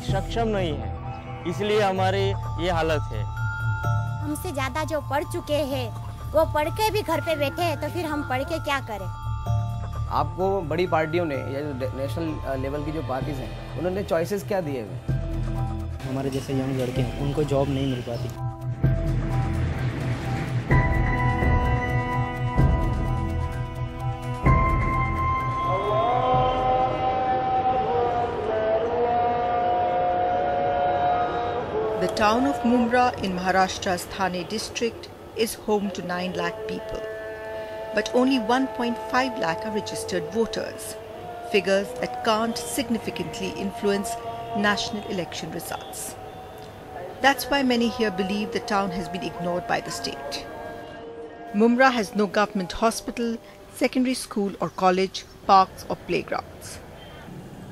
सक्षम नहीं है, इसलिए हमारी ये हालत है। हमसे ज़्यादा जो पढ़ चुके हैं वो पढ़ के भी घर पे बैठे हैं, तो फिर हम पढ़ के क्या करें। आपको बड़ी पार्टियों ने या जो नेशनल लेवल की जो पार्टीज हैं उन्होंने चॉइसेस क्या दिए हुए? हमारे जैसे यंग लड़के हैं उनको जॉब नहीं मिल पाती। The town of Mumra in Maharashtra's Thane district is home to 9 lakh people. But only 1.5 lakh are registered voters, figures that can't significantly influence national election results. That's why many here believe the town has been ignored by the state. Mumra has no government hospital, secondary school or college, parks or playgrounds.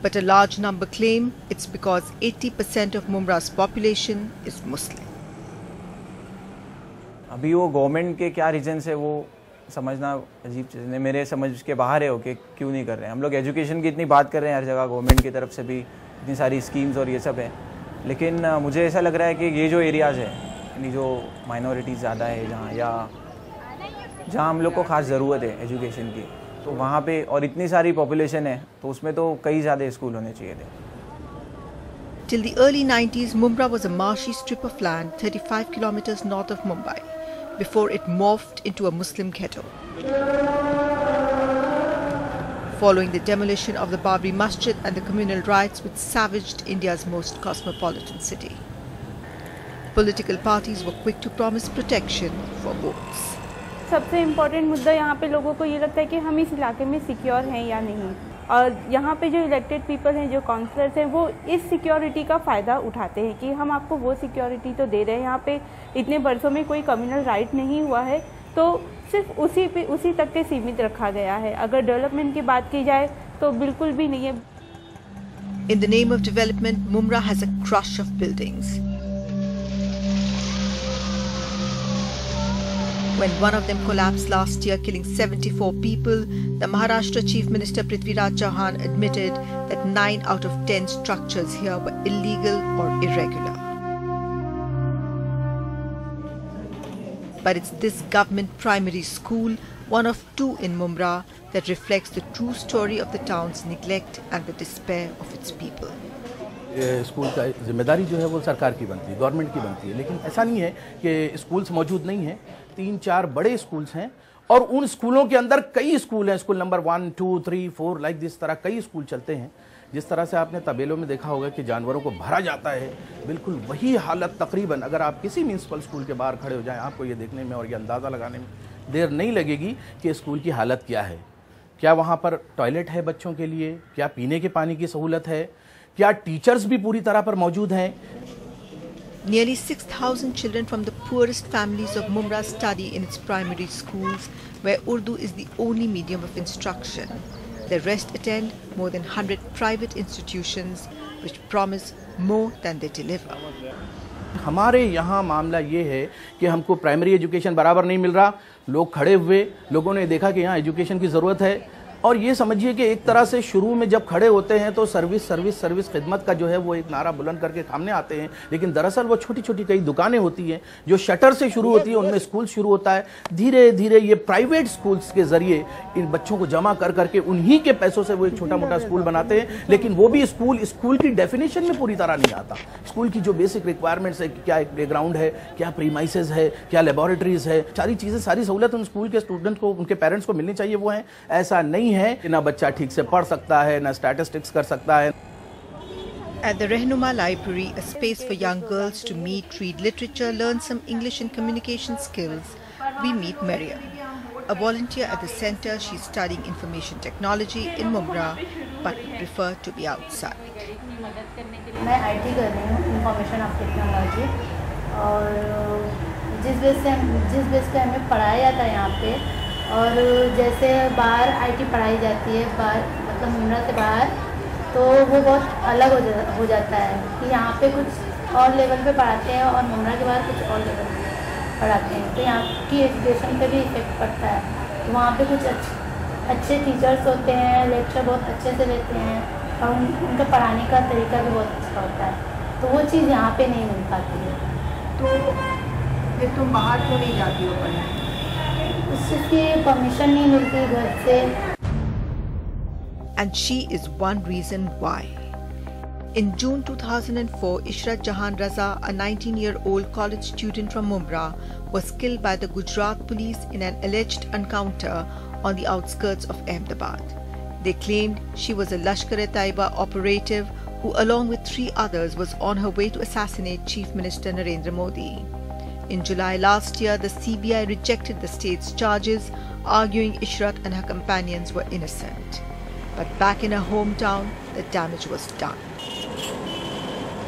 But a large number claim it's because 80% of Mumra's population is Muslim. अभी वो government के क्या reasons है वो समझना अजीब चीज़ है, मेरे समझ के बाहर है वो कि क्यों नहीं कर रहे हैं। हम लोग एजुकेशन की इतनी बात कर रहे हैं हर जगह, गवर्नमेंट की तरफ से भी इतनी सारी स्कीम्स और ये सब है, लेकिन मुझे ऐसा लग रहा है कि ये जो एरियाज़ है यानी जो माइनॉरिटीज़ ज़्यादा है जहाँ या जहाँ हम लोग को ख़ास ज़रूरत है एजुकेशन की, तो वहाँ पे और इतनी सारी पॉपुलेशन है तो उसमें तो कई ज़्यादा स्कूल होने चाहिए थे। Till the early 90s, Mumra was a marshy strip of land 35 kilometers north of Mumbai, before it morphed into a Muslim ghetto. Following the demolition of the Babri Masjid and the communal riots which savaged India's most cosmopolitan city, political parties were quick to promise protection for votes. सबसे important मुद्दा यहाँ पे लोगों को ये लगता है कि हम इस इलाके में सिक्योर हैं या नहीं, और यहाँ पे जो इलेक्टेड पीपल हैं, जो काउंसलर्स हैं, वो इस सिक्योरिटी का फ़ायदा उठाते हैं कि हम आपको वो सिक्योरिटी तो दे रहे हैं, यहाँ पे इतने बरसों में कोई कम्युनल राइट नहीं हुआ है, तो सिर्फ उसी तक के सीमित रखा गया है। अगर डेवलपमेंट की बात की जाए तो बिल्कुल भी नहीं है। In the name of development, Mumra has a crush of buildings. When one of them collapsed last year, killing 74 people, the Maharashtra Chief Minister Prithviraj Chauhan admitted that 9 out of 10 structures here were illegal or irregular. But it's this government primary school, one of 2 in Mumra, that reflects the true story of the town's neglect and the despair of its people. School का जिम्मेदारी जो है वो सरकार की बनती है, government की बनती है, लेकिन ऐसा नहीं है कि स्कूल्स मौजूद नहीं हैं। 3-4 बड़े स्कूल्स हैं और उन स्कूलों के अंदर कई स्कूल हैं, स्कूल नंबर 1, 2, 3, 4 लाइक दिस तरह कई स्कूल चलते हैं। जिस तरह से आपने तबेलों में देखा होगा कि जानवरों को भरा जाता है, बिल्कुल वही हालत तकरीबन अगर आप किसी म्यूनसिपल स्कूल के बाहर खड़े हो जाएं, आपको ये देखने में और ये अंदाज़ा लगाने में देर नहीं लगेगी कि स्कूल की हालत क्या है। क्या वहाँ पर टॉयलेट है बच्चों के लिए, क्या पीने के पानी की सहूलत है, क्या टीचर्स भी पूरी तरह पर मौजूद हैं। Nearly 6,000 children from the poorest families of Mumra study in its primary schools, where Urdu is the only medium of instruction. The rest attend more than 100 private institutions which promise more than they deliver. हमारे यहाँ मामला ये है कि हमको primary education बराबर नहीं मिल रहा। लोग खड़े हुए, लोगों ने देखा कि यहाँ एजुकेशन की ज़रूरत है, और ये समझिए कि एक तरह से शुरू में जब खड़े होते हैं तो सर्विस सर्विस सर्विस खिदमत का जो है वो एक नारा बुलंद करके सामने आते हैं, लेकिन दरअसल वो छोटी छोटी कई दुकानें होती हैं जो शटर से शुरू होती है, उनमें स्कूल शुरू होता है। धीरे धीरे ये प्राइवेट स्कूल्स के जरिए इन बच्चों को जमा कर करके उन्हीं के पैसों से वो एक छोटा मोटा स्कूल बनाते हैं, लेकिन वो भी स्कूल की डेफिनेशन में पूरी तरह नहीं आता। स्कूल की जो बेसिक रिक्वायरमेंट्स है, क्या एक प्लेग्राउंड है, क्या प्रीमाइसेस है, क्या लेबोरेटरीज है, सारी चीज़ें सारी सहूलत उन स्कूल के स्टूडेंट को, उनके पेरेंट्स को मिलनी चाहिए, वो है। ऐसा नहीं है कि ना बच्चा ठीक से पढ़ सकता है, ना स्टैटिस्टिक्स कर सकता है। At the Rehnuma Library, a space for young girls to meet, read literature, learn some English and communication skills, we meet Maryam, a volunteer at the center. She's studying information technology in Mumra, but would prefer to be outside. मैं IT कर रही हूँ, information of technology, और जिस base पे हमें पढ़ाया जाता है यहाँ पे, और जैसे बाहर IT पढ़ाई जाती है, बाहर मतलब मुमरा से बाहर, तो वो बहुत अलग हो जाता है कि यहाँ पे कुछ और लेवल पे पढ़ाते हैं और मुमरा के बाहर कुछ और लेवल पे पढ़ाते हैं, तो यहाँ की एजुकेशन पे भी इफेक्ट पड़ता है। तो वहाँ पे कुछ अच्छे टीचर्स होते हैं, लेक्चर बहुत अच्छे से देते हैं, और उनका पढ़ाने का तरीका भी बहुत अच्छा होता है, तो वो चीज़ यहाँ पे नहीं मिल पाती है। तो फिर तुम बाहर क्यों नहीं जाती हो पढ़ने? उस चीज़ की परमिशन नहीं मिलती घर से। And she is one reason why. In June 2004, Ishrat Jahan Raza, a 19-year-old college student from Mumra, was killed by the Gujarat police in an alleged encounter on the outskirts of Ahmedabad. They claimed she was a Lashkar-e-Taiba operative who, along with 3 others, was on her way to assassinate Chief Minister Narendra Modi. In July last year, the CBI rejected the state's charges, arguing Ishrat and her companions were innocent. But back in her hometown, the damage was done.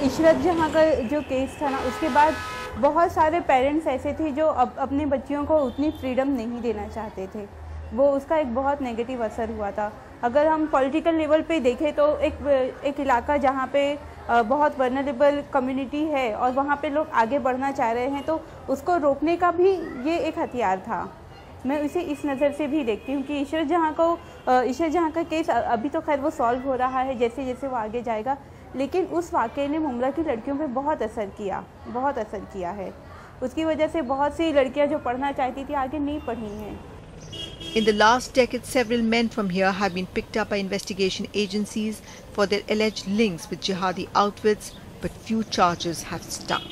Ishrat जहाँ का जो case था ना, उसके बाद बहुत सारे parents ऐसे थे जो अपने बच्चियों को उतनी फ्रीडम नहीं देना चाहते थे। वो उसका एक बहुत नेगेटिव असर हुआ था। अगर हम पॉलिटिकल लेवल पे देखें तो एक इलाका जहाँ पे बहुत वल्नरेबल कम्युनिटी है और वहाँ पे लोग आगे बढ़ना चाह रहे हैं, तो उसको रोकने का भी ये एक हथियार था। मैं उसे इस नज़र से भी देखती हूँ कि इशरत जहाँ का केस अभी तो खैर वो सॉल्व हो रहा है जैसे जैसे वो आगे जाएगा, लेकिन उस वाक़े ने मुमरा की लड़कियों पे बहुत असर किया है। उसकी वजह से बहुत सी लड़कियाँ जो पढ़ना चाहती थी आगे नहीं पढ़ी हैं। In the last decade, several men from here have been picked up by investigation agencies for their alleged links with jihadi outfits, but few charges have stuck.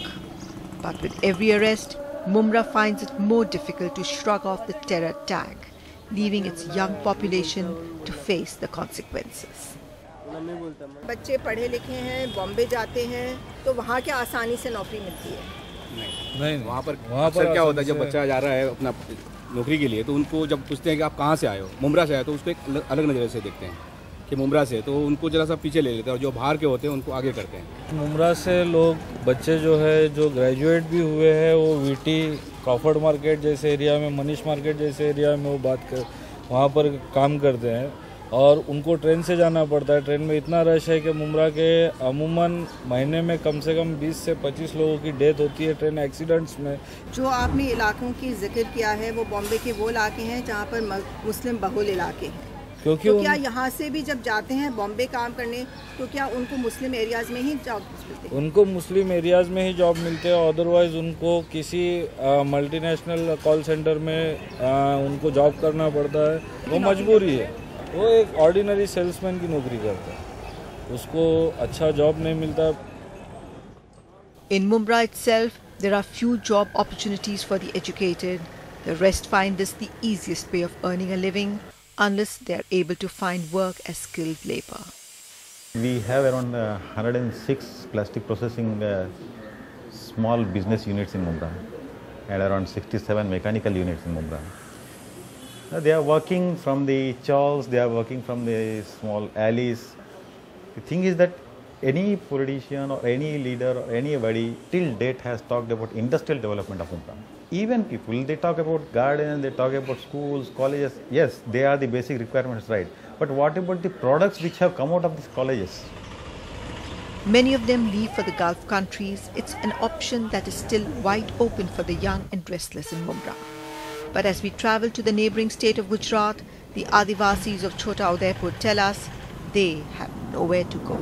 But with every arrest, Mumra finds it more difficult to shrug off the terror tag, leaving its young population to face the consequences. बच्चे पढ़े लिखे हैं, बॉम्बे जाते हैं, तो वहाँ क्या आसानी से नौकरी मिलती है? नहीं, वहाँ पर क्या होता है, जब बच्चा जा रहा है अपना नौकरी के लिए, तो उनको जब पूछते हैं कि आप कहाँ से आए हो, मुमरा से आए, तो उसको एक अलग नज़र से देखते हैं कि मुमरा से, तो उनको जरा सा पीछे ले लेते हैं और जो बाहर के होते हैं उनको आगे करते हैं। मुमरा से लोग बच्चे जो है जो ग्रेजुएट भी हुए हैं वो वीटी क्रॉफर्ड मार्केट जैसे एरिया में, मनीष मार्केट जैसे एरिया में वो वहाँ पर काम करते हैं और उनको ट्रेन से जाना पड़ता है। ट्रेन में इतना रश है कि मुमरा के अमूमन महीने में कम से कम 20 से 25 लोगों की डेथ होती है ट्रेन एक्सीडेंट्स में। जो आपने इलाकों की जिक्र किया है वो बॉम्बे के वो इलाके हैं जहाँ पर मुस्लिम बहुल इलाके हैं, क्योंकि तो क्या यहाँ से भी जब जाते हैं बॉम्बे काम करने तो क्या उनको मुस्लिम एरियाज में ही जॉब मिलते हैं? उनको मुस्लिम एरियाज में ही जॉब मिलते हैं, अदरवाइज उनको किसी मल्टीनेशनल कॉल सेंटर में उनको जॉब करना पड़ता है। वो मजबूरी है, वो एक ऑर्डिनरी सेल्समैन की नौकरी करता है, उसको अच्छा जॉब नहीं मिलता। In Mumra itself, there are few job opportunities for the educated. The rest find this the easiest way of earning a living, unless they are able to find work as skilled labor. We have around 106 plastic processing small business units in Mumra and around 67 mechanical units in Mumra. They are working from the chawls, they are working from the small alleys. The thing is that any politician or any leader or anybody till date has talked about industrial development of Mumra. Even people, they talk about gardens, they talk about schools, colleges. Yes, they are the basic requirements, right? But what about the products which have come out of these colleges? Many of them leave for the Gulf countries. It's an option that is still wide open for the young and restless in Mumra. But as we travel to the neighbouring state of Gujarat, the Adivasis of Chota Udaipur tell us they have nowhere to go.